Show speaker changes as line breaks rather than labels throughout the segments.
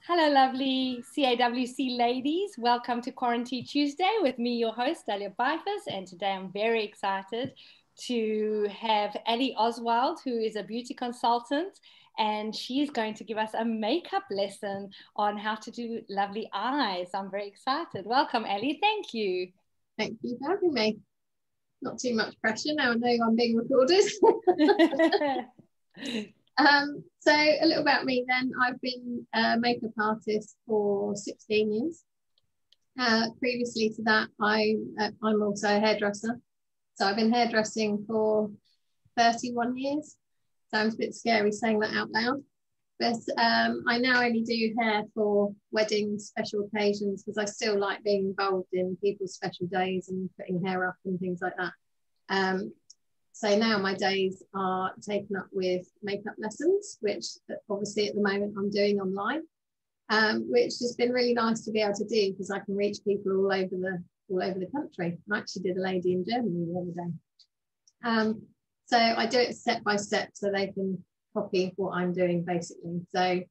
Hello, lovely CAWC ladies. Welcome to QuaranTea Tuesday with me, your host, Dalia Bifus. And today I'm very excited to have Allison Oswald, who is a beauty consultant, and she's going to give us a makeup lesson on how to do lovely eyes. I'm very excited. Welcome, Ellie. Thank you.
Thank you for having me. Not too much pressure now I know I'm being recorded. So a little about me then. I've been a makeup artist for 16 years. Previously to that, I'm also a hairdresser. So I've been hairdressing for 31 years. Sounds a bit scary saying that out loud. But I now only do hair for weddings, special occasions, because I still like being involved in people's special days and putting hair up and things like that. So now my days are taken up with makeup lessons, which obviously at the moment I'm doing online, which has been really nice to be able to do because I can reach people all over the country. I actually did a lady in Germany the other day. So I do it step by step so they can copy what I'm doing basically. So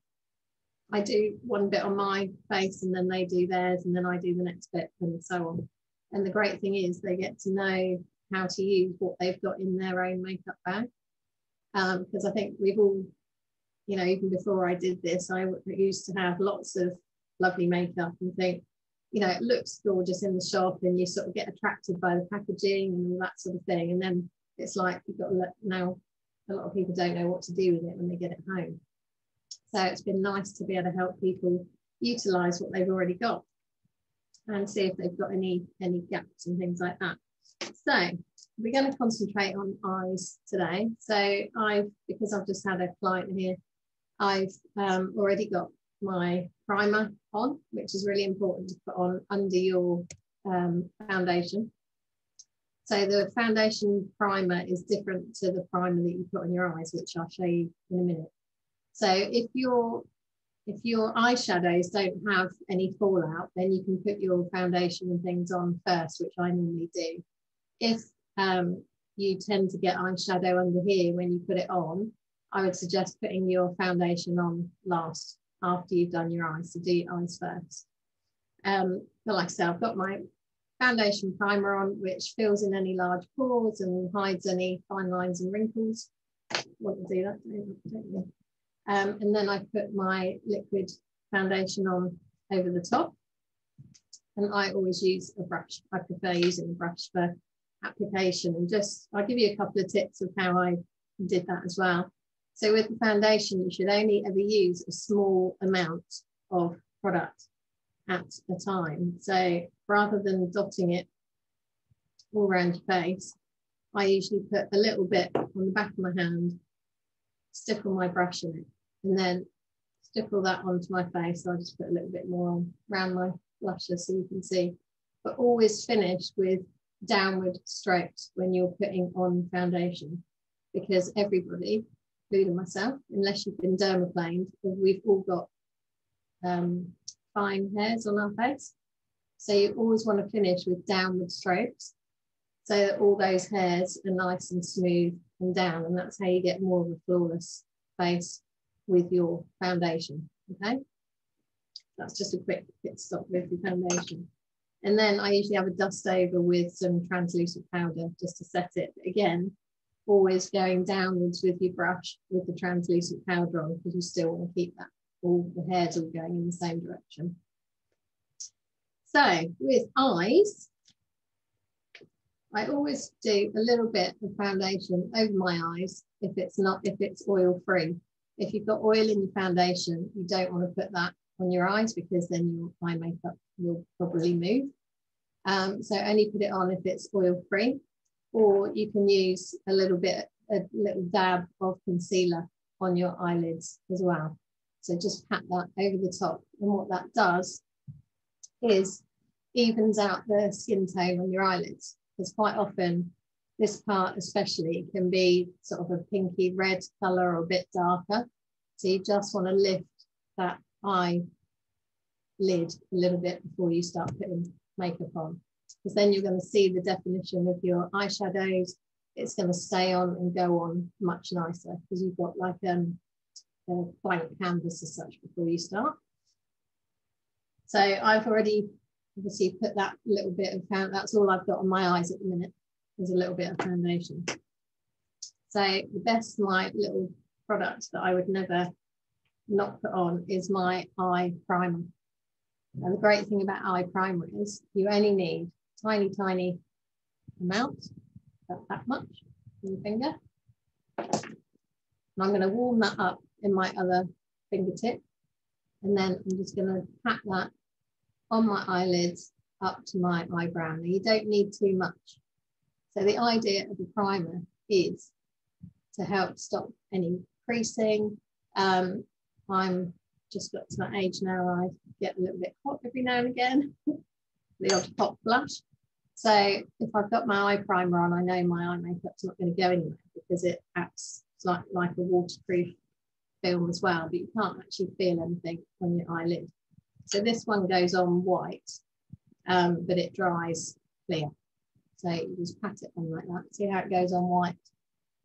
I do one bit on my face and then they do theirs and then I do the next bit and so on. And the great thing is they get to know how to use what they've got in their own makeup bag. Because I think we've all, you know, even before I did this, I used to have lots of lovely makeup and think, you know, it looks gorgeous in the shop and you sort of get attracted by the packaging and all that sort of thing. And then it's like you've got to now a lot of people don't know what to do with it when they get it home. So it's been nice to be able to help people utilize what they've already got and see if they've got any gaps and things like that. So we're going to concentrate on eyes today. So because I've just had a client here, I've already got my primer on, which is really important to put on under your foundation. So the foundation primer is different to the primer that you put on your eyes, which I'll show you in a minute. So if your eyeshadows don't have any fallout, then you can put your foundation and things on first, which I normally do. If you tend to get eyeshadow under here when you put it on, I would suggest putting your foundation on last after you've done your eyes. So do your eyes first. But like I said, I've got my foundation primer on, which fills in any large pores and hides any fine lines and wrinkles. Want to do that, don't you? And then I put my liquid foundation on over the top. And I always use a brush. I prefer using a brush for application, and just I'll give you a couple of tips of how I did that as well. So with the foundation, you should only ever use a small amount of product at a time. So rather than dotting it all around your face, I usually put a little bit on the back of my hand, stick on my brush in it, and then stick all that onto my face. I'll just put a little bit more on around my blusher so you can see, but always finish with downward strokes when you're putting on foundation, because everybody, including myself, unless you've been dermaplaned, we've all got fine hairs on our face. So you always want to finish with downward strokes so that all those hairs are nice and smooth and down, and that's how you get more of a flawless face with your foundation. Okay, that's just a quick pit stop with your foundation. And then I usually have a dust over with some translucent powder just to set it. But again, always going downwards with your brush with the translucent powder on, because you still want to keep that all the hairs all going in the same direction. So with eyes, I always do a little bit of foundation over my eyes if it's oil free. If you've got oil in your foundation, you don't want to put that on your eyes because then your eye makeup will probably move. So only put it on if it's oil free, or you can use a little dab of concealer on your eyelids as well. So just pat that over the top, and what that does is evens out the skin tone on your eyelids, because quite often this part especially can be sort of a pinky red color or a bit darker. So you just want to lift that eye lid a little bit before you start putting makeup on, because then you're going to see the definition of your eyeshadows. It's going to stay on and go on much nicer because you've got like a blank canvas as such before you start. So I've already obviously put that little bit of that's all I've got on my eyes at the minute, is a little bit of foundation. So the best my little product that I would never not put on is my eye primer. And the great thing about eye primer is you only need tiny amount, about that much on your finger. And I'm going to warm that up in my other fingertip. And then I'm just going to pat that on my eyelids up to my eyebrow. Now, you don't need too much. So the idea of the primer is to help stop any creasing. I'm just got to that age now, I get a little bit hot every now and again, the odd hot flush. So if I've got my eye primer on, I know my eye makeup's not going to go anywhere because it acts like a waterproof film as well, but you can't actually feel anything on your eyelid. So this one goes on white, but it dries clear. So you just pat it on like that. See how it goes on white?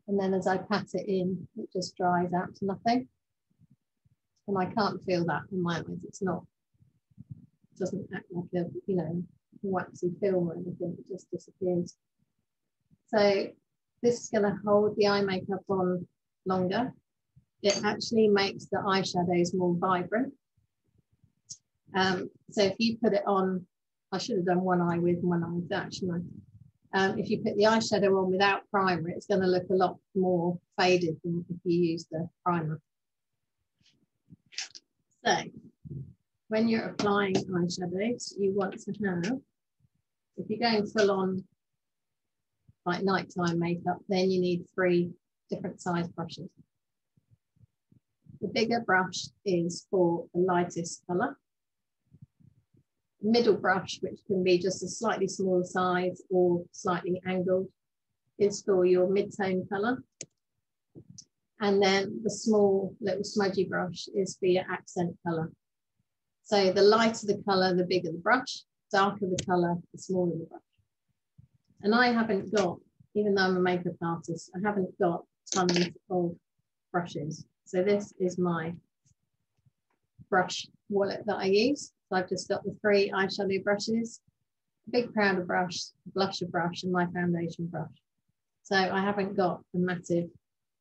And then as I pat it in, it just dries out to nothing. And I can't feel that on my eyes. It doesn't act like a, you know, waxy film or anything. It just disappears. So this is going to hold the eye makeup on longer. It actually makes the eyeshadows more vibrant. So if you put it on, I should have done one eye with and one eye without, shouldn't I? If you put the eyeshadow on without primer, it's going to look a lot more faded than if you use the primer. So when you're applying eyeshadows, you want to have, if you're going full on like nighttime makeup, then you need 3 different size brushes. The bigger brush is for the lightest colour. The middle brush, which can be just a slightly smaller size or slightly angled, is for your mid-tone colour. And then the small little smudgy brush is for your accent colour. So the lighter the colour, the bigger the brush, darker the colour, the smaller the brush. And I haven't got, even though I'm a makeup artist, I haven't got tons of brushes. So this is my brush wallet that I use. So I've just got the 3 eyeshadow brushes, a big powder brush, a blusher brush, and my foundation brush. So I haven't got a massive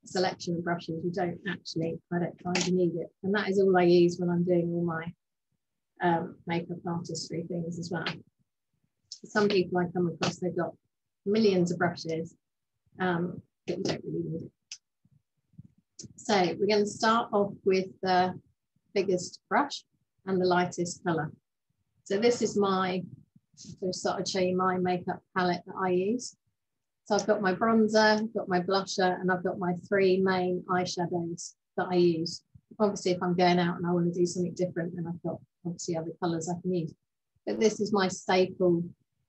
selection of brushes. You don't actually, I don't find you need it. And that is all I use when I'm doing all my makeup artistry things as well. Some people I come across, they've got millions of brushes, but you don't really need it. So we're going to start off with the biggest brush and the lightest colour. So this is my, so start to show you my makeup palette that I use. So I've got my bronzer, I've got my blusher, and I've got my 3 main eyeshadows that I use. Obviously, if I'm going out and I want to do something different, then I've got obviously other colours I can use. But this is my staple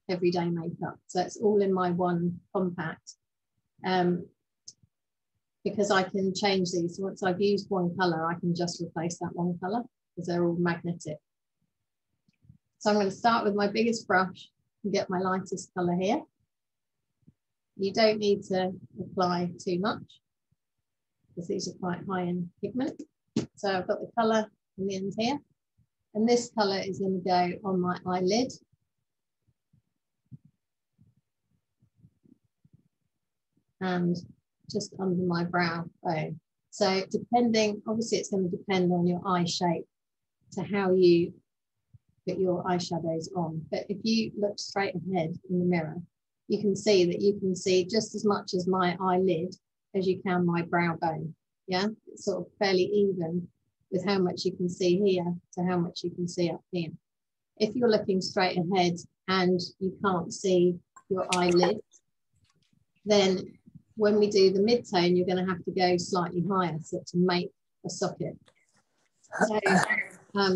everyday makeup. So it's all in my one compact. Because I can change these. So once I've used one colour, I can just replace that one colour because they're all magnetic. So I'm going to start with my biggest brush and get my lightest colour here. You don't need to apply too much because these are quite high in pigment. So I've got the colour in the end here. And this colour is going to go on my eyelid. And just under my brow bone. So depending, obviously it's going to depend on your eye shape to how you put your eyeshadows on. But if you look straight ahead in the mirror, you can see that you can see just as much as my eyelid as you can my brow bone. Yeah, it's sort of fairly even with how much you can see here to how much you can see up here. If you're looking straight ahead and you can't see your eyelid, then when we do the mid-tone, you're going to have to go slightly higher so to make a socket. So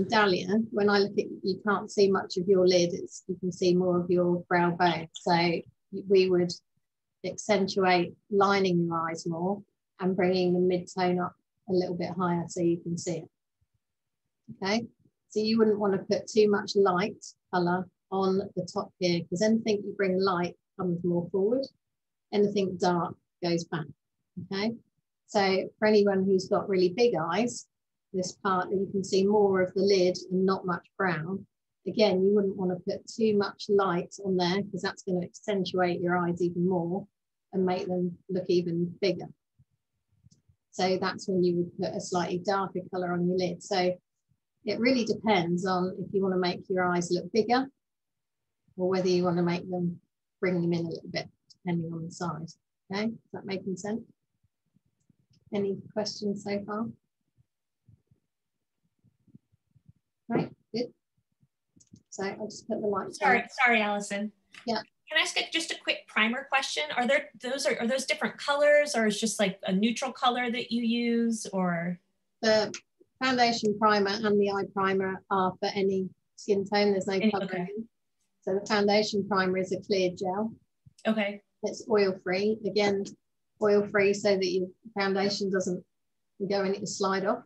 Dahlia, when I look at, you can't see much of your lid, you can see more of your brow bone. So we would accentuate lining your eyes more and bringing the mid-tone up a little bit higher so you can see it. Okay, so you wouldn't want to put too much light colour on the top here because anything you bring light comes more forward, anything dark goes back. Okay, so for anyone who's got really big eyes, this part that you can see more of the lid and not much brown, again, you wouldn't want to put too much light on there because that's going to accentuate your eyes even more and make them look even bigger. So that's when you would put a slightly darker colour on your lid. So it really depends on if you want to make your eyes look bigger or whether you want to make them, bring them in a little bit, depending on the size. Okay, is that making sense? Any questions so far? Right, good. So I'll just put the light.
Sorry, Allison.
Yeah.
Can I ask just a quick primer question? Are those different colors, or is just like a neutral color that you use, or?
The foundation primer and the eye primer are for any skin tone. There's no covering. Okay. So the foundation primer is a clear gel.
Okay.
It's oil-free. Again, oil-free so that your foundation doesn't go in it and slide off.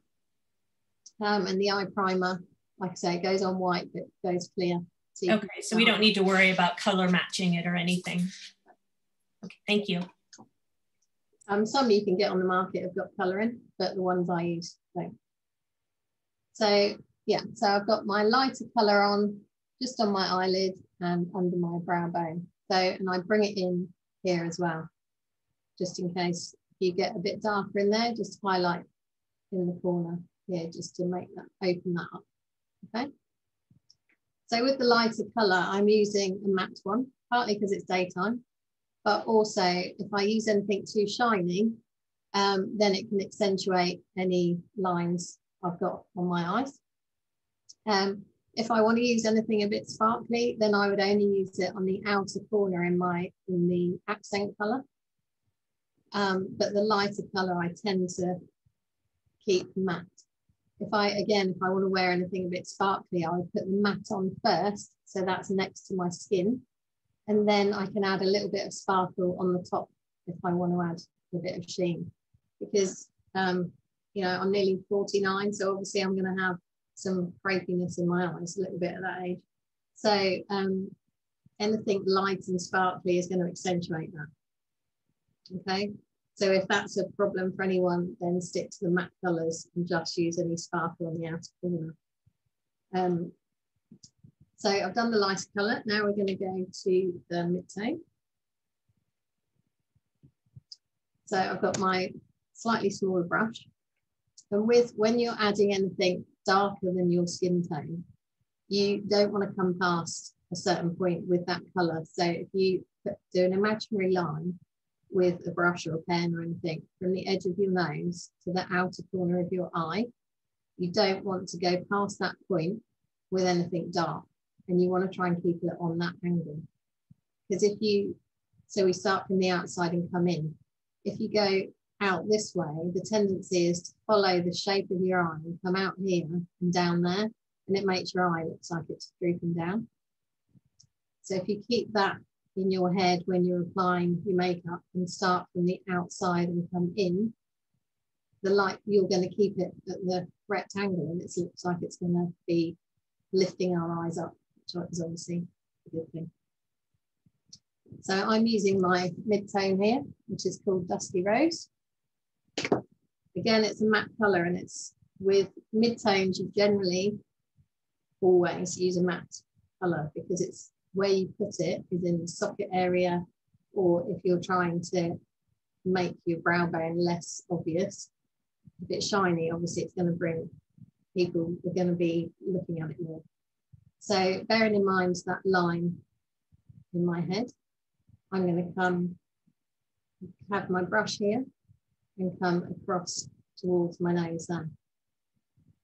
And the eye primer, like I say, it goes on white but goes clear. So
okay, so we don't need to worry about color matching it or anything. Okay, thank you.
Some you can get on the market have got colour in, but the ones I use don't. So yeah, so I've got my lighter colour on just on my eyelid and under my brow bone. So, and I bring it in here as well, just in case you get a bit darker in there, just highlight in the corner here, just to make that, open that up, okay? So with the lighter colour, I'm using a matte one, partly because it's daytime, but also if I use anything too shiny, then it can accentuate any lines I've got on my eyes. If I want to use anything a bit sparkly, then I would only use it on the outer corner in the accent colour. But the lighter colour I tend to keep matte. If I want to wear anything a bit sparkly, I would put the matte on first, so that's next to my skin, and then I can add a little bit of sparkle on the top if I want to add a bit of sheen. Because you know, I'm nearly 49, so obviously I'm going to have some crepiness in my eyes a little bit at that age. So anything light and sparkly is going to accentuate that. Okay. So if that's a problem for anyone, then stick to the matte colours and just use any sparkle on the outer corner. So I've done the lighter colour. Now we're going to go to the mid-tone. So I've got my slightly smaller brush. And when you're adding anything darker than your skin tone, you don't want to come past a certain point with that colour. So if you do an imaginary line with a brush or a pen or anything from the edge of your nose to the outer corner of your eye, you don't want to go past that point with anything dark, and you want to try and keep it on that angle. Because so we start from the outside and come in. If you go out this way, the tendency is to follow the shape of your eye and come out here and down there, and it makes your eye look like it's drooping down. So if you keep that in your head when you're applying your makeup and start from the outside and come in, the light, you're going to keep it at the rectangle, and it looks like it's going to be lifting our eyes up, which is obviously a good thing. So I'm using my mid-tone here, which is called Dusty Rose. Again, it's a matte colour, and it's with mid-tones, you generally always use a matte colour because it's where you put it is in the socket area, or if you're trying to make your brow bone less obvious. If it's shiny, obviously it's going to bring people, are going to be looking at it more. So bearing in mind that line in my head, I'm going to have my brush here and come across towards my nose there.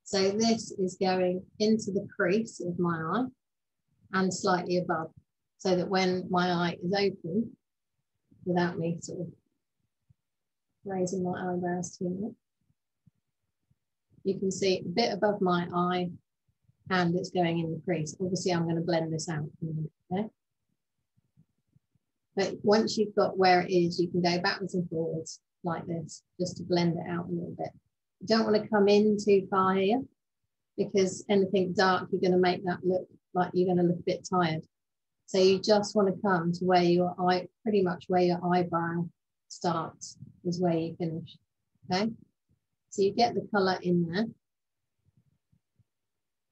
So this is going into the crease of my eye and slightly above, so that when my eye is open, without me sort of raising my eyebrows too much, you can see a bit above my eye and it's going in the crease. Obviously, I'm going to blend this out in a minute, okay? But once you've got where it is, you can go backwards and forwards like this, just to blend it out a little bit. You don't want to come in too far here, because anything dark, you're going to make that look like you're going to look a bit tired. So you just want to come to where your eye, pretty much where your eyebrow starts is where you finish, okay? So you get the colour in there.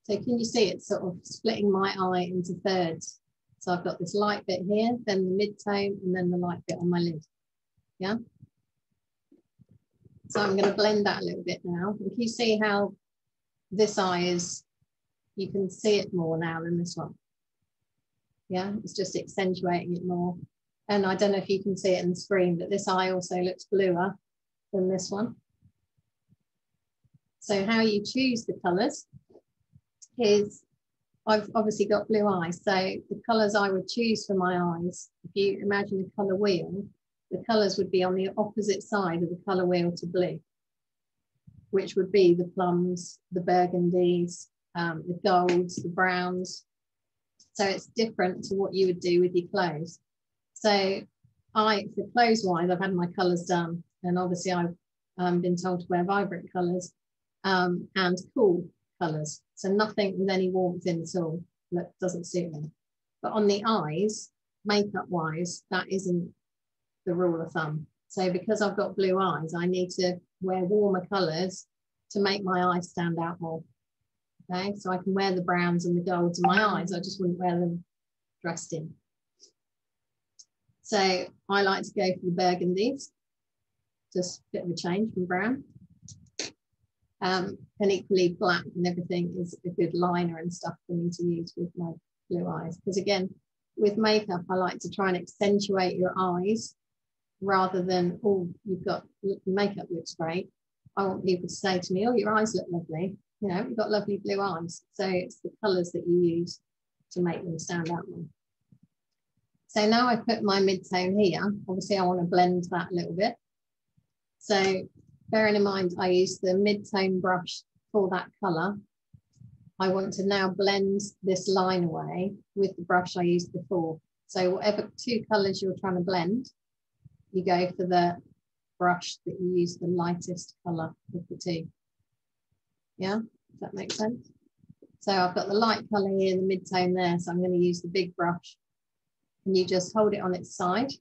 So can you see it's sort of splitting my eye into thirds? So I've got this light bit here, then the mid-tone, and then the light bit on my lid. Yeah. So I'm going to blend that a little bit now. And can you see how this eye is, you can see it more now than this one. Yeah, it's just accentuating it more. And I don't know if you can see it in the screen, but this eye also looks bluer than this one. So how you choose the colours is, I've obviously got blue eyes, so the colours I would choose for my eyes, if you imagine a colour wheel, the colours would be on the opposite side of the colour wheel to blue, which would be the plums, the burgundies, the golds, the browns. So it's different to what you would do with your clothes. So for clothes wise, I've had my colours done, and obviously I've been told to wear vibrant colours and cool colours. So nothing with any warmth in at all, that doesn't suit me. But on the eyes, makeup wise, that isn't the rule of thumb. So because I've got blue eyes, I need to wear warmer colours to make my eyes stand out more. Okay, so I can wear the browns and the golds in my eyes, I just wouldn't wear them dressed in. So I like to go for the burgundies, just a bit of a change from brown. And equally black and everything is a good liner and stuff for me to use with my blue eyes. Because again, with makeup, I like to try and accentuate your eyes rather than, oh, you've got, your makeup looks great. I want people to say to me, oh, your eyes look lovely. You know, you've got lovely blue eyes. So it's the colours that you use to make them stand out more. So now I put my mid-tone here. Obviously, I want to blend that a little bit. So bearing in mind, I use the mid-tone brush for that colour. I want to now blend this line away with the brush I used before. So whatever two colours you're trying to blend, you go for the brush that you use the lightest colour of the two. Yeah, does that make sense? So I've got the light colour here, the mid-tone there, so I'm going to use the big brush. And you just hold it on its side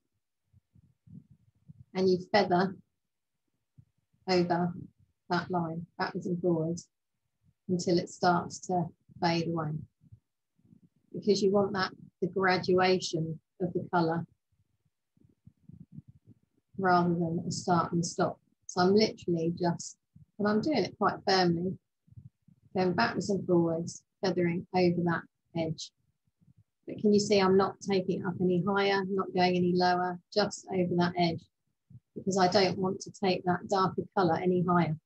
and you feather over that line, backwards and forwards, until it starts to fade away. Because you want that, the graduation of the colour, rather than a start and stop. So I'm literally just, and I'm doing it quite firmly, going backwards and forwards, feathering over that edge. But can you see I'm not taking it up any higher, not going any lower, just over that edge, because I don't want to take that darker colour any higher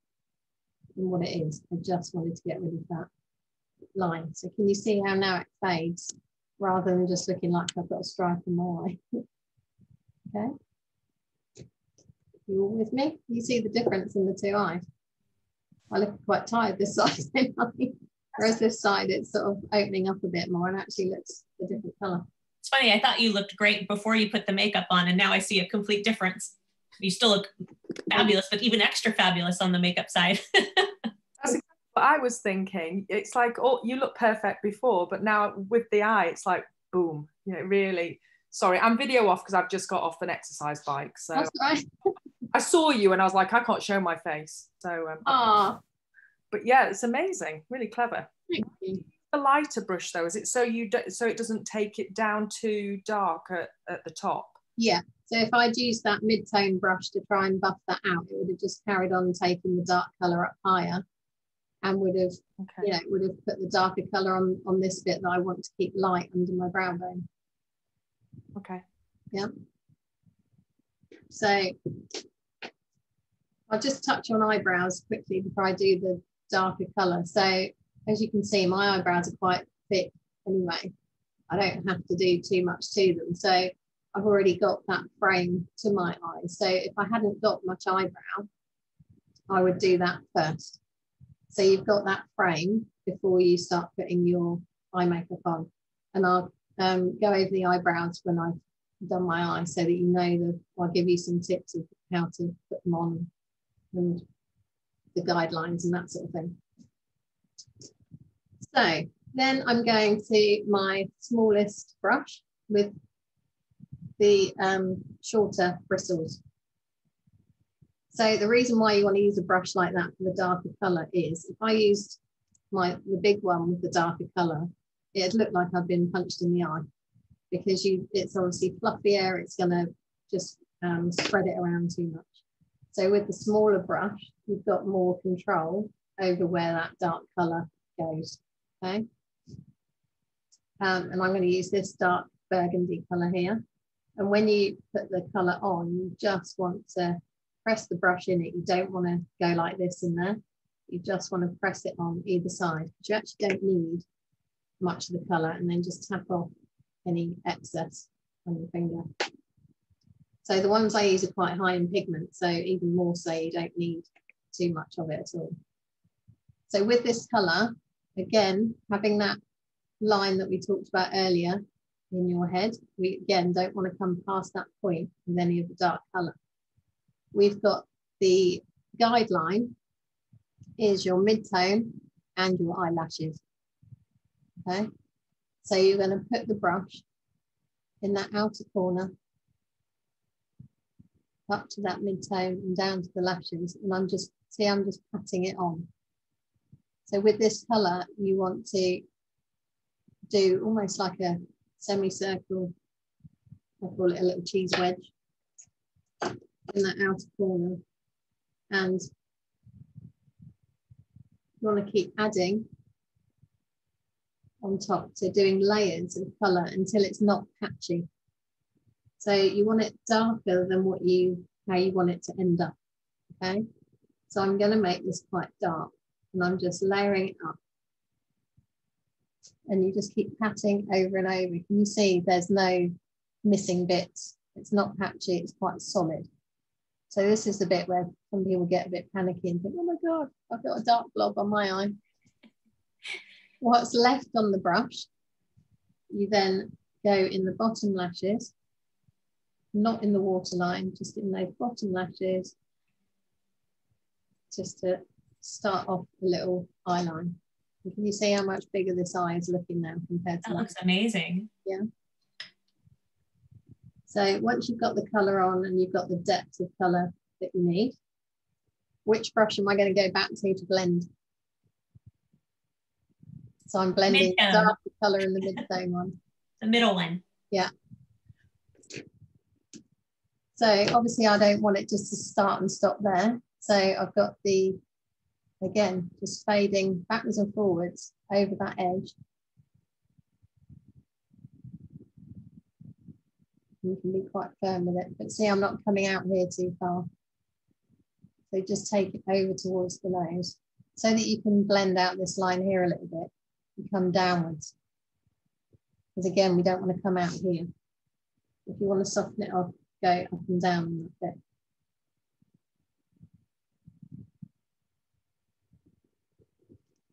than what it is. I just wanted to get rid of that line. So can you see how now it fades rather than just looking like I've got a stripe in my eye? Okay. You all with me? You see the difference in the two eyes? I look quite tired this side, whereas this side it's sort of opening up a bit more and actually looks a different colour. It's
funny, I thought you looked great before you put the makeup on, and now I see a complete difference. You still look fabulous, but even extra fabulous on the makeup side.
That's exactly what I was thinking. It's like, oh, you look perfect before, but now with the eye, it's like, boom. You know, really. Sorry, I'm video off because I've just got off an exercise bike. So
that's right.
I saw you and I was like, I can't show my face. So, but yeah, it's amazing. Really clever.
Thank you.
The lighter brush though, is it so so it doesn't take it down too dark at the top?
Yeah. So if I'd used that mid-tone brush to try and buff that out, it would have just carried on taking the dark colour up higher, and would have, you know, would have put the darker colour on this bit that I want to keep light under my brow bone.
Okay.
Yeah. So I'll just touch on eyebrows quickly before I do the darker colour. So as you can see, my eyebrows are quite thick anyway. I don't have to do too much to them. So I've already got that frame to my eyes. So if I hadn't got much eyebrow, I would do that first. So you've got that frame before you start putting your eye makeup on. And I'll go over the eyebrows when I've done my eyes so that you know that I'll give you some tips of how to put them on and the guidelines and that sort of thing. So then I'm going to my smallest brush with the shorter bristles. So the reason why you want to use a brush like that for the darker colour is if I used the big one with the darker colour, it'd look like I've been punched in the eye, because it's obviously fluffier, it's going to just spread it around too much. So with the smaller brush, you've got more control over where that dark colour goes, okay? And I'm going to use this dark burgundy colour here. And when you put the colour on, you just want to press the brush in it. You don't want to go like this in there. You just want to press it on either side. You actually don't need much of the colour, and then just tap off any excess on your finger. So the ones I use are quite high in pigment, so even more so you don't need too much of it at all. So with this colour, again, having that line that we talked about earlier in your head, we again don't want to come past that point with any of the dark colour. We've got the guideline is your mid-tone and your eyelashes. Okay, so you're going to put the brush in that outer corner up to that mid-tone and down to the lashes, and I'm just patting it on. So with this colour, you want to do almost like a semicircle, I call it a little cheese wedge, in that outer corner, and you want to keep adding on top, so doing layers of colour until it's not patchy. So you want it darker than how you want it to end up, okay? So I'm going to make this quite dark, and I'm just layering it up. And you just keep patting over and over. Can you see there's no missing bits? It's not patchy, it's quite solid. So this is the bit where some people get a bit panicky and think, oh my God, I've got a dark blob on my eye. What's left on the brush, you then go in the bottom lashes, not in the waterline, just in those bottom lashes, just to start off a little eye line. And can you see how much bigger this eye is looking now compared to that?
That looks amazing.
Yeah. So once you've got the colour on and you've got the depth of colour that you need, which brush am I going to go back to blend? So I'm blending the darker colour in the mid-tone one.
The middle one.
Yeah. So obviously I don't want it just to start and stop there. So I've got the, again, just fading backwards and forwards over that edge. You can be quite firm with it, but see, I'm not coming out here too far. So just take it over towards the nose so that you can blend out this line here a little bit and come downwards. Because again, we don't want to come out here. If you want to soften it off, go up and down on that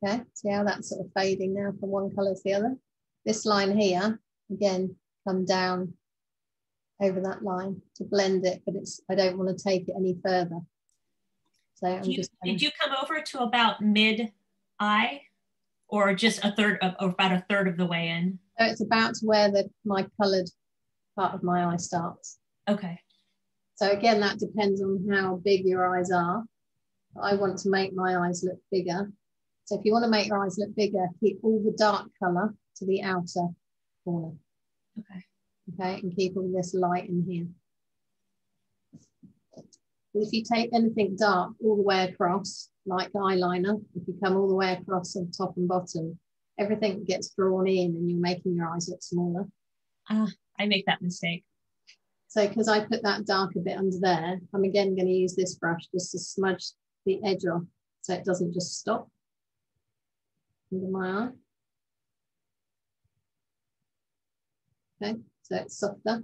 bit. Okay, see how that's sort of fading now from one colour to the other. This line here, again, come down over that line to blend it, but I don't want to take it any further. So
did you come over to about mid-eye, or just about a third of the way in?
So it's about to where my coloured part of my eye starts.
Okay.
So again, that depends on how big your eyes are. I want to make my eyes look bigger. So if you want to make your eyes look bigger, keep all the dark colour to the outer corner.
Okay.
Okay, and keep all this light in here. If you take anything dark all the way across, like eyeliner, if you come all the way across on top and bottom, everything gets drawn in and you're making your eyes look smaller.
I make that mistake.
So because I put that darker bit under there, I'm again going to use this brush just to smudge the edge off so it doesn't just stop under my eye. Okay, so it's softer.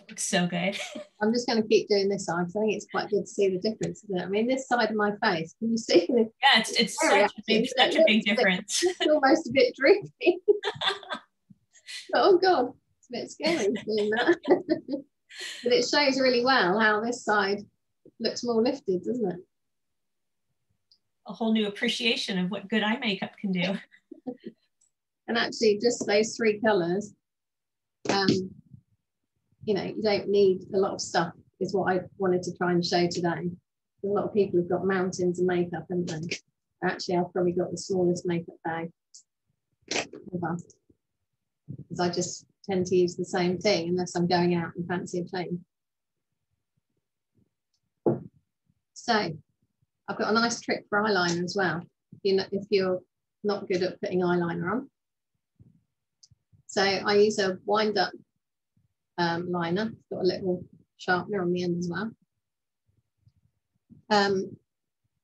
Looks so good.
I'm just going to keep doing this eye because I think it's quite good to see the difference, isn't it? I mean, this side of my face, can you see?
Yeah, it's such a big difference.
It's almost a bit droopy. Oh God, it's a bit scary doing that. But it shows really well how this side looks more lifted, doesn't it?
A whole new appreciation of what good eye makeup can do.
And actually, just those three colours, you know, you don't need a lot of stuff is what I wanted to try and show today. A lot of people have got mountains of makeup, haven't they? Actually, I've probably got the smallest makeup bag ever, because I just tend to use the same thing unless I'm going out and fancy a change. So I've got a nice trick for eyeliner as well, if you're not good at putting eyeliner on. So I use a wind-up liner. It's got a little sharpener on the end as well.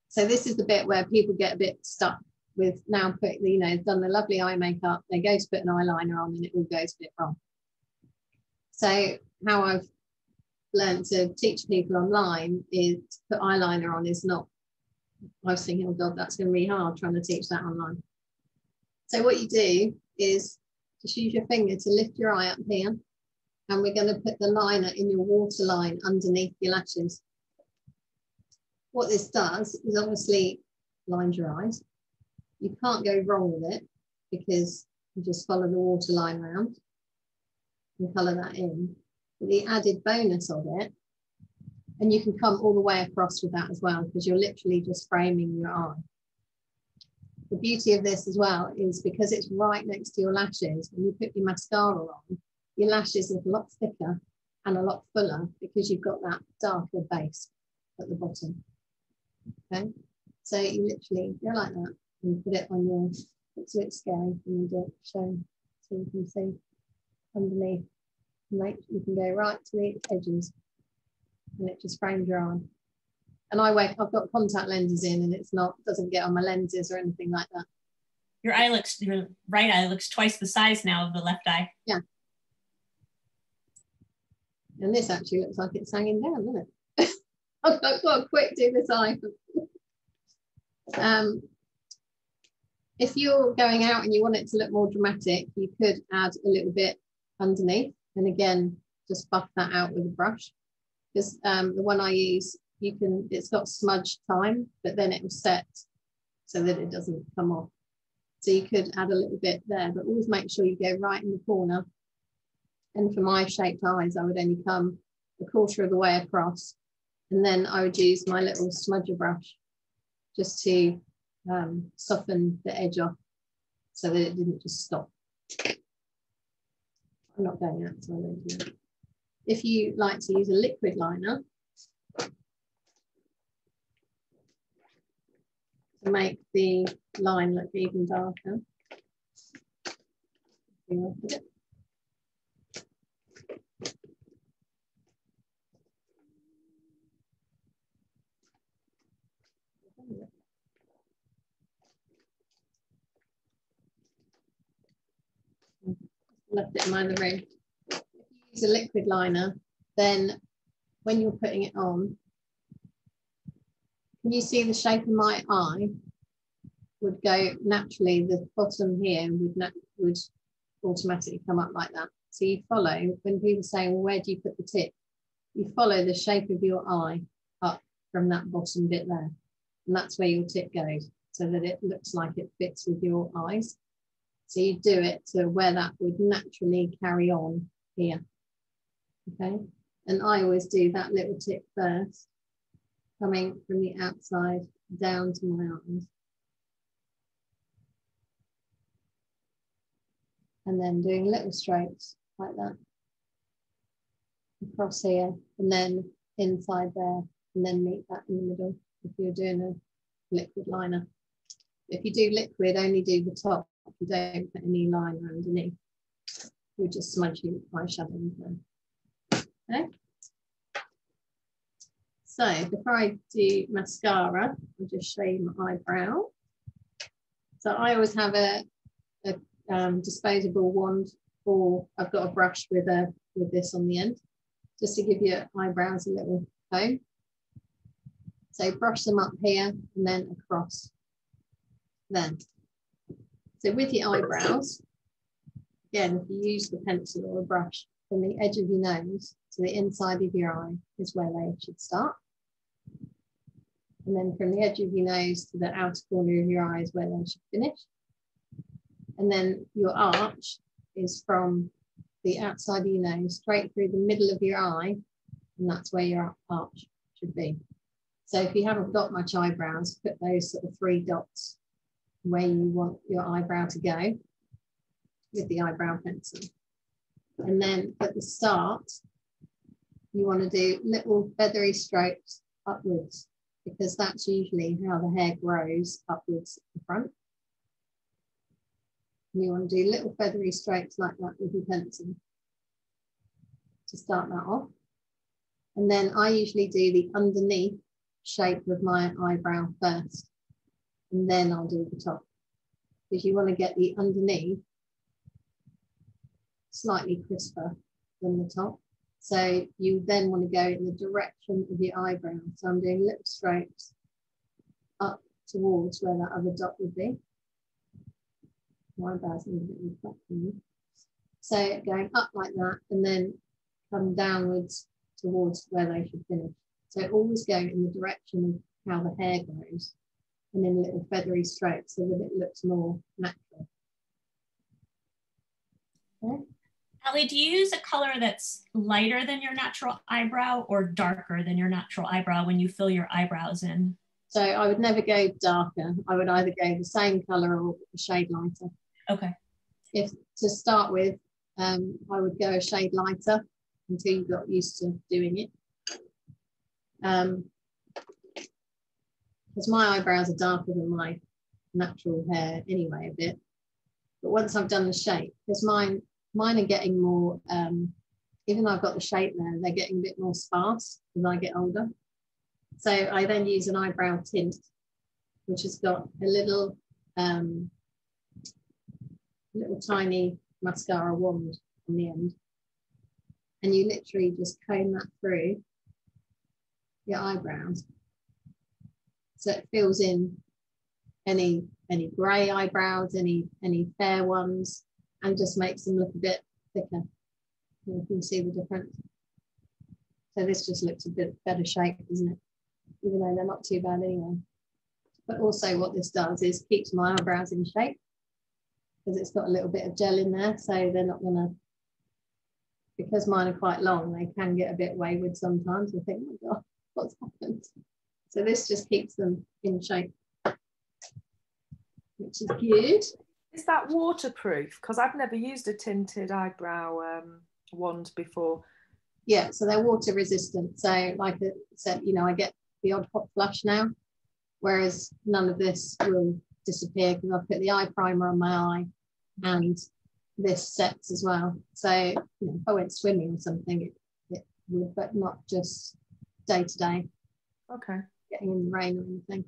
So this is the bit where people get a bit stuck with now done the lovely eye makeup, they go to put an eyeliner on and it all goes a bit wrong. So how I've learned to teach people online is to put eyeliner on is not, I was thinking, oh God, that's going to be hard trying to teach that online. So what you do is just use your finger to lift your eye up here, and we're going to put the liner in your waterline underneath your lashes. What this does is obviously lines your eyes. You can't go wrong with it because you just follow the waterline round and colour that in. But the added bonus of it, and you can come all the way across with that as well, because you're literally just framing your eye. The beauty of this as well is because it's right next to your lashes, when you put your mascara on, your lashes look a lot thicker and a lot fuller because you've got that darker base at the bottom. Okay, so you literally go like that and put it on your, it's a bit scary when you do it, so you can see underneath, right? You can go right to the edges and it just frames your eye. And I've got contact lenses in, and it's not, doesn't get on my lenses or anything like that.
Your right eye looks twice the size now of the left eye. Yeah.
And this actually looks like it's hanging down, doesn't it? I've got to quick do this eye. If you're going out and you want it to look more dramatic, you could add a little bit underneath, and again, just buff that out with a brush. Because the one I use, it's got smudge time, but then it will set so that it doesn't come off. So you could add a little bit there, but always make sure you go right in the corner. And for my shaped eyes, I would only come a quarter of the way across, and then I would use my little smudger brush just to soften the edge off so that it didn't just stop. I'm not going out, so I won't do it. If you like to use a liquid liner to make the line look even darker, left it in my other room. If you use a liquid liner, then when you're putting it on, can you see the shape of my eye would go naturally, the bottom here would automatically come up like that. So you follow, when people say, well, where do you put the tip? You follow the shape of your eye up from that bottom bit there. And that's where your tip goes, so that it looks like it fits with your eyes. So you do it to where that would naturally carry on here. Okay, and I always do that little tip first, coming from the outside down to my eyes. And then doing little strokes like that across here, and then inside there, and then meet that in the middle if you're doing a liquid liner. If you do liquid, only do the top. You don't put any liner underneath. You just smudge your eyeshadow into them. Okay. So before I do mascara, I'll just show you my eyebrow. So I always have a disposable wand, or I've got a brush with this on the end, just to give your eyebrows a little comb. So brush them up here and then across. Then, so with your eyebrows, again, if you use the pencil or a brush, from the edge of your nose to the inside of your eye is where they should start. And then from the edge of your nose to the outer corner of your eye is where they should finish. And then your arch is from the outside of your nose straight through the middle of your eye and that's where your arch should be. So if you haven't got much eyebrows, put those sort of 3 dots where you want your eyebrow to go with the eyebrow pencil. And then at the start, you want to do little feathery strokes upwards, because that's usually how the hair grows, upwards at the front. And you want to do little feathery strokes like that with your pencil to start that off. And then I usually do the underneath shape of my eyebrow first, and then I'll do the top, because you want to get the underneath slightly crisper than the top. So you then want to go in the direction of your eyebrow. So I'm doing little strokes up towards where that other dot would be. My eyebrows need a bit more flexion. So going up like that, and then come downwards towards where they should finish. So always go in the direction of how the hair grows, and then little feathery strokes so that it looks more natural. Okay.
Allie, do you use a color that's lighter than your natural eyebrow or darker than your natural eyebrow when you fill your eyebrows in?
So I would never go darker. I would either go the same color or a shade lighter.
Okay.
If to start with, I would go a shade lighter until you got used to doing it. Because my eyebrows are darker than my natural hair anyway, a bit. But once I've done the shape, because mine are getting more, even though I've got the shape there, they're getting a bit more sparse as I get older. So I then use an eyebrow tint, which has got a little tiny mascara wand on the end. And you literally just comb that through your eyebrows. So it fills in any grey eyebrows, any fair ones, and just makes them look a bit thicker. You can see the difference. So this just looks a bit better shape, doesn't it? Even though they're not too bad anyway. But also what this does is keeps my eyebrows in shape, because it's got a little bit of gel in there, so they're not gonna, because mine are quite long, they can get a bit wayward sometimes. I think, oh my God, what's happened? So this just keeps them in shape, which is good.
Is that waterproof? Because I've never used a tinted eyebrow wand before.
Yeah, so they're water resistant. So like I said, you know, I get the odd hot flush now, whereas none of this will disappear because I've put the eye primer on my eye and this sets as well. So you know, if I went swimming or something, it would, but not just day to day.
Okay.
Getting in the rain or anything.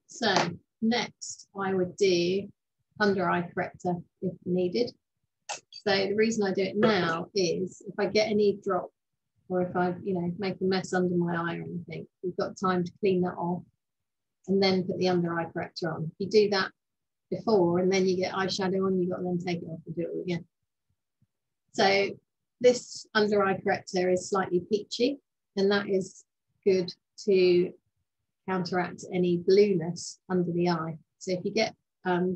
So next I would do under eye corrector if needed. So the reason I do it now is if I get any drop, or if I, you know, make a mess under my eye or anything, we've got time to clean that off and then put the under eye corrector on. If you do that before and then you get eyeshadow on, you've got to then take it off and do it all again. So this under eye corrector is slightly peachy, and that is good to counteract any blueness under the eye. So if you get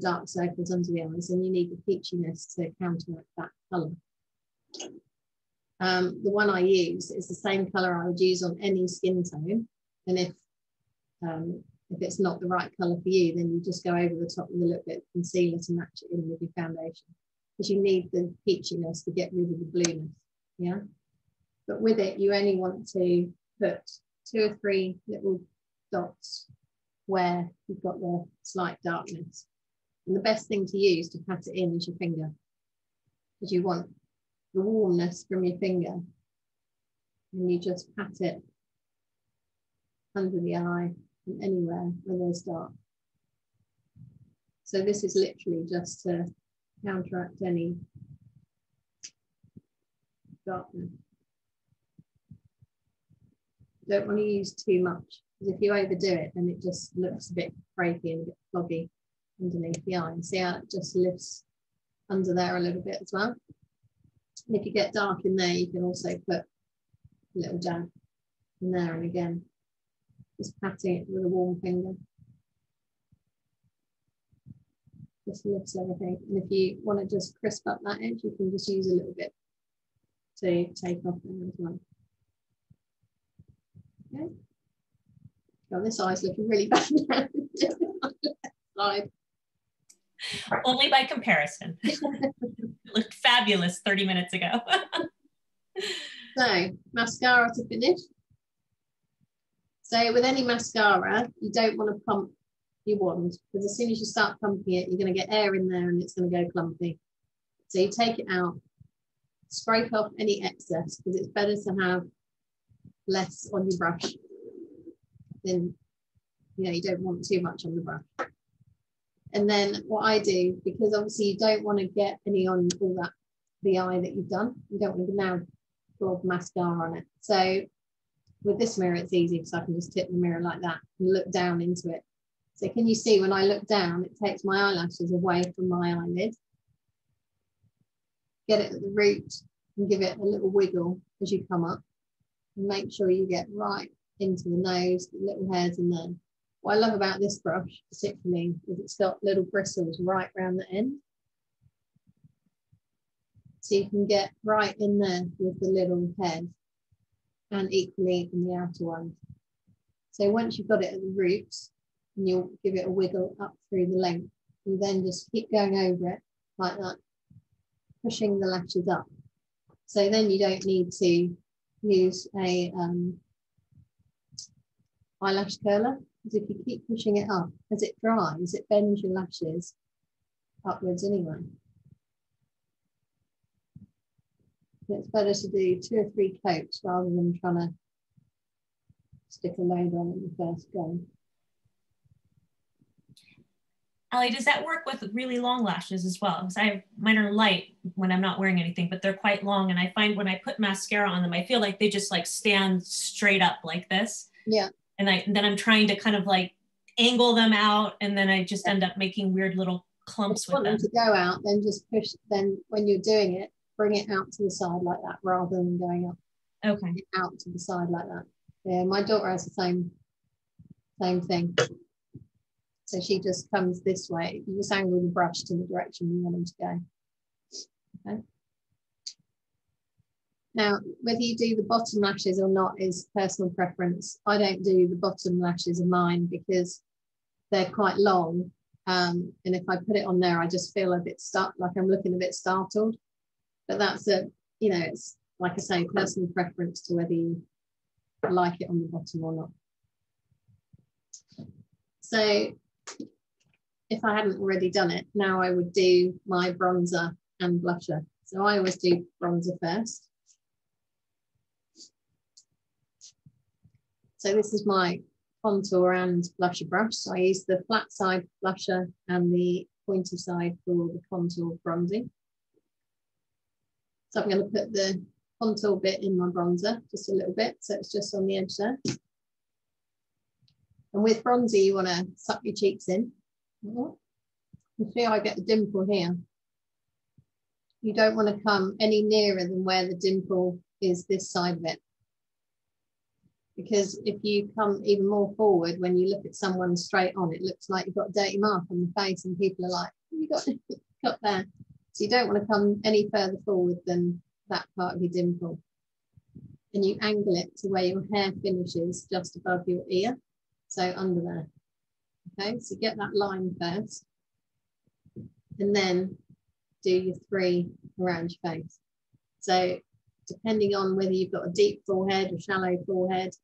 dark circles under the eyes, then you need the peachiness to counteract that colour. The one I use is the same colour I would use on any skin tone, and if it's not the right colour for you, then you just go over the top with a little bit of concealer to match it in with your foundation, because you need the peachiness to get rid of the blueness. Yeah, but with it you only want to put 2 or 3 little dots where you've got the slight darkness, and the best thing to use to pat it in is your finger, because you want the warmness from your finger, and you just pat it under the eye and anywhere where there's dark. So this is literally just to counteract any darkness. Don't want to use too much, because if you overdo it, then it just looks a bit breaky and a bit foggy underneath the eye. And see how it just lifts under there a little bit as well. And if you get dark in there, you can also put a little dab in there, and again, just patting it with a warm finger. Just lifts everything. And if you want to just crisp up that edge, you can just use a little bit to take off there as well. Okay. Oh, this eye's looking really bad now.
Only by comparison. It looked fabulous 30 minutes ago.
So, mascara to finish. So with any mascara, you don't want to pump your wand, because as soon as you start pumping it, you're going to get air in there and it's going to go clumpy. So you take it out, scrape off any excess, because it's better to have less on your brush than, you know, you don't want too much on the brush. And then what I do, because obviously you don't want to get any on all that, the eye that you've done, you don't want to now draw mascara on it. So with this mirror, it's easy because I can just tip the mirror like that and look down into it. So can you see when I look down, it takes my eyelashes away from my eyelid. Get it at the root and give it a little wiggle as you come up. And make sure you get right into the nose, the little hairs in there. What I love about this brush particularly is it's got little bristles right around the end. So you can get right in there with the little head, and equally in the outer ones. So once you've got it at the roots, and you'll give it a wiggle up through the length, you then just keep going over it like that, pushing the lashes up. So then you don't need to use a eyelash curler, because if you keep pushing it up, as it dries, it bends your lashes upwards anyway. It's better to do 2 or 3 coats rather than trying to stick a load on in the first go.
Ali, does that work with really long lashes as well? Because mine are light when I'm not wearing anything, but they're quite long. And I find when I put mascara on them, I feel like they just like stand straight up like this.
Yeah.
And then I'm trying to kind of like angle them out, and then I just end up making weird little clumps with them.
If you want them to go out, then just push, then when you're doing it, bring it out to the side like that rather than going up.
Okay.
Out to the side like that. Yeah, my daughter has the same thing. So she just comes this way. You just angle the brush to the direction you want them to go. Okay. Now, whether you do the bottom lashes or not is personal preference. I don't do the bottom lashes of mine because they're quite long. And if I put it on there, I just feel a bit stuck, like I'm looking a bit startled. But that's it's like I say, personal preference to whether you like it on the bottom or not. So if I hadn't already done it, now I would do my bronzer and blusher. So I always do bronzer first. So this is my contour and blusher brush. So I use the flat side blusher and the pointy side for the contour bronzing. So I'm going to put the contour bit in my bronzer, just a little bit, so it's just on the edge there. And with bronzer, you want to suck your cheeks in. You see I get the dimple here. You don't want to come any nearer than where the dimple is this side of it. Because if you come even more forward, when you look at someone straight on, it looks like you've got a dirty mark on the face and people are like, you got there. So you don't want to come any further forward than that part of your dimple. And you angle it to where your hair finishes just above your ear. So under there. Okay, so get that line first. And then do your 3 around your face. So depending on whether you've got a deep forehead or shallow forehead,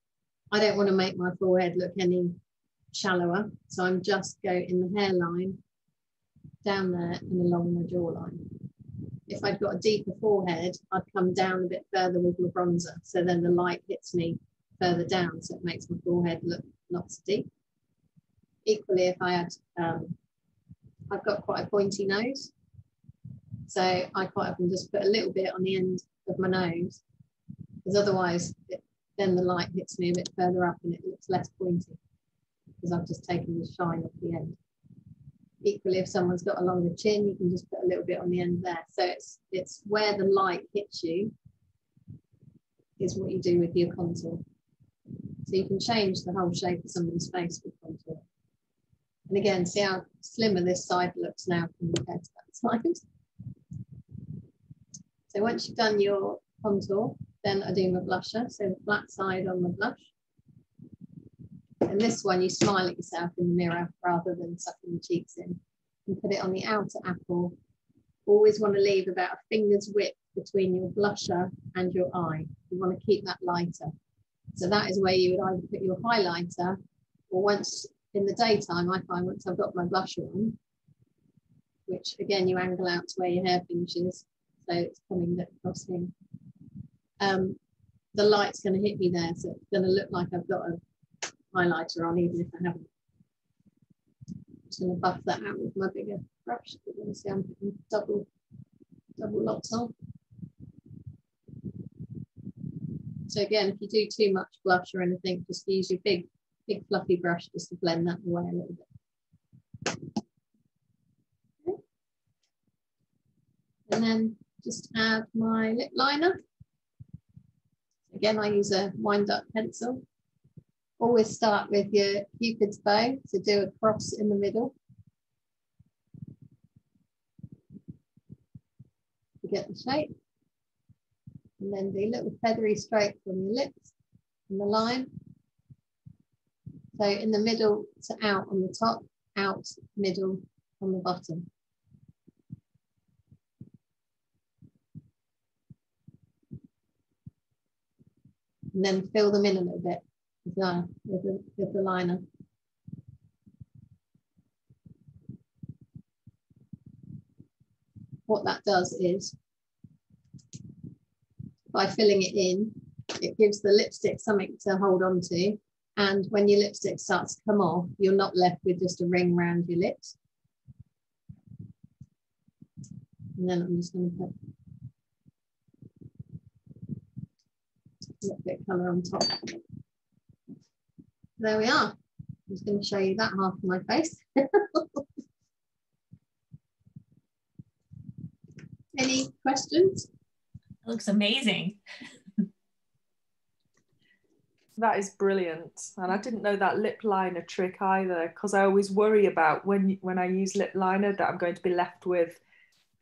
I don't want to make my forehead look any shallower. So I'm just go in the hairline, down there and along my jawline. If I'd got a deeper forehead, I'd come down a bit further with my bronzer. So then the light hits me further down. So it makes my forehead look not so deep. Equally, if I had, I've got quite a pointy nose. So I quite often just put a little bit on the end of my nose, because otherwise then the light hits me a bit further up and it looks less pointy, because I've just taken the shine off the end. Equally, if someone's got a longer chin, you can just put a little bit on the end there. So it's where the light hits you is what you do with your contour. So you can change the whole shape of somebody's face with contour. And again, see how slimmer this side looks now compared to that side. So once you've done your contour. Then I do my blusher, so the flat side on the blush. And this one, you smile at yourself in the mirror rather than sucking the cheeks in. And put it on the outer apple. Always want to leave about a finger's width between your blusher and your eye. You want to keep that lighter. So that is where you would either put your highlighter, or once in the daytime, I find once I've got my blusher on, which again, you angle out to where your hair finishes, so it's coming across here. The light's going to hit me there, so it's going to look like I've got a highlighter on, even if I haven't. I'm just going to buff that out with my bigger brush. You're going to see I'm putting double lots on. So again, if you do too much blush or anything, just use your big fluffy brush just to blend that away a little bit. Okay. And then just add my lip liner. Again, I use a wind-up pencil. Always start with your Cupid's bow to do a cross in the middle. To get the shape. And then do little feathery strokes on your lips and the line. So in the middle to out on the top, out, middle on the bottom. And then fill them in a little bit as well with the liner. What that does is, by filling it in, it gives the lipstick something to hold on to. And when your lipstick starts to come off, you're not left with just a ring around your lips. And then I'm just going to put a little bit of colour on top. There we are. I'm just going to show you that half of my face. Any questions?
It looks amazing.
That is brilliant. And I didn't know that lip liner trick either, because I always worry about when I use lip liner that I'm going to be left with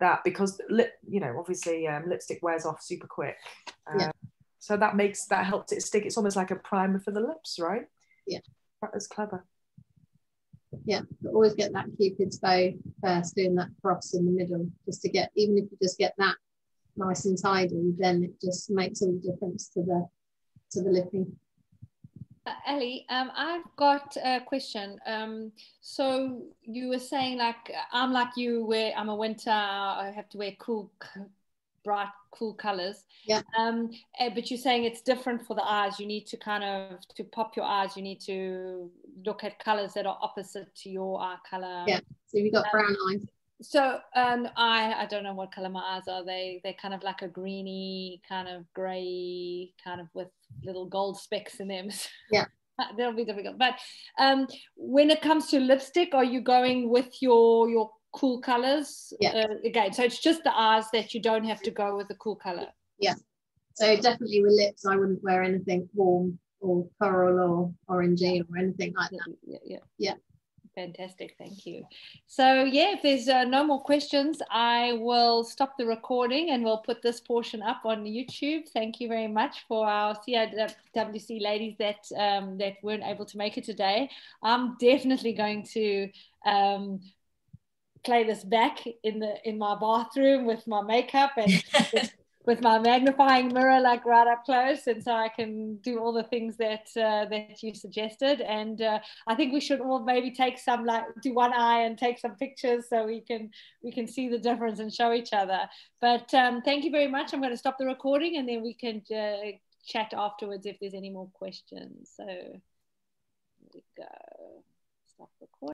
that, because obviously lipstick wears off super quick.
Yeah.
So that helps it stick. It's almost like a primer for the lips, right?
Yeah.
That is clever.
Yeah, but always get that Cupid's bow first, doing that cross in the middle, just to get, even if you just get that nice and tidy, then it just makes all the difference to the lipping.
Ali, I've got a question. So you were saying, like, I'm like you, where I'm a winter, I have to wear bright, cool colors.
Yeah.
But you're saying it's different for the eyes. You need to to pop your eyes, you need to look at colors that are opposite to your eye color.
Yeah. So you've got brown eyes.
So I don't know what color my eyes are. They're kind of like a greeny, kind of gray, kind of with little gold specks in them.
Yeah.
That'll be difficult. But when it comes to lipstick, are you going with your cool colors?
Yeah.
Again, so it's just the eyes that you don't have to go with the cool color.
Yeah. So definitely with lips, I wouldn't wear anything warm or coral or orangey or anything like that. Yeah.
Fantastic, thank you. So yeah, if there's no more questions, I will stop the recording and we'll put this portion up on YouTube. Thank you very much for our CAWC ladies that weren't able to make it today. I'm definitely going to play this back in my bathroom with my makeup and with my magnifying mirror, like right up close, and so I can do all the things that you suggested. And I think we should all maybe take some, like, do one eye and take some pictures so we can see the difference and show each other. But thank you very much. I'm going to stop the recording and then we can chat afterwards if there's any more questions. So there we go. Stop recording.